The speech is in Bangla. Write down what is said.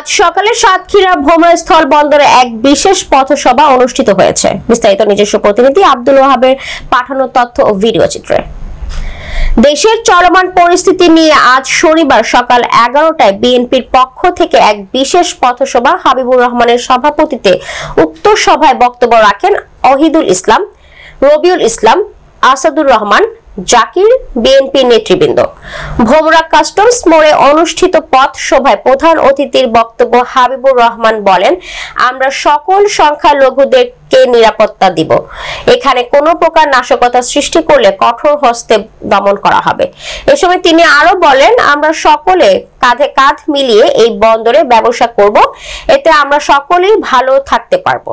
আজ সকালে সাতক্ষীরা ভ্রমণ স্থল বন্দরে এক বিশেষ পথসভা অনুষ্ঠিত হয়েছে। বিস্তারিত নিজস্ব প্রতিনিধি আব্দুল ওয়াহাবের পাঠানো তথ্য ও ভিডিও চিত্রে। দেশের চলমান পরিস্থিতি নিয়ে আজ শনিবার সকাল 11টায় বিএনপির পক্ষ থেকে এক বিশেষ পথসভা হাবিবুর রহমানের সভাপতিত্বে উক্ত সভায় বক্তব্য রাখেন ওহিদুল ইসলাম, রবিউল ইসলাম, আসাদুর রহমান, জাকির, বিএনপি নেতৃবৃন্দ। ভোমরা কাস্টমস মোড়ে অনুষ্ঠিত পথ সভায় প্রধান অতিথির বক্তব্য হাবিবুর রহমান বলেন, আমরা সকল সংখ্যালঘুদেরকে নিরাপত্তা দিব। এখানে কোনো প্রকার নাশকতা সৃষ্টি করলে কঠোর হস্তে দমন করা হবে। এ সময় তিনি আরো বলেন, আমরা সকলে কাঁধে কাঁধ মিলিয়ে এই বন্দরে ব্যবসা করব, এতে আমরা সকলেই ভালো থাকতে পারবো।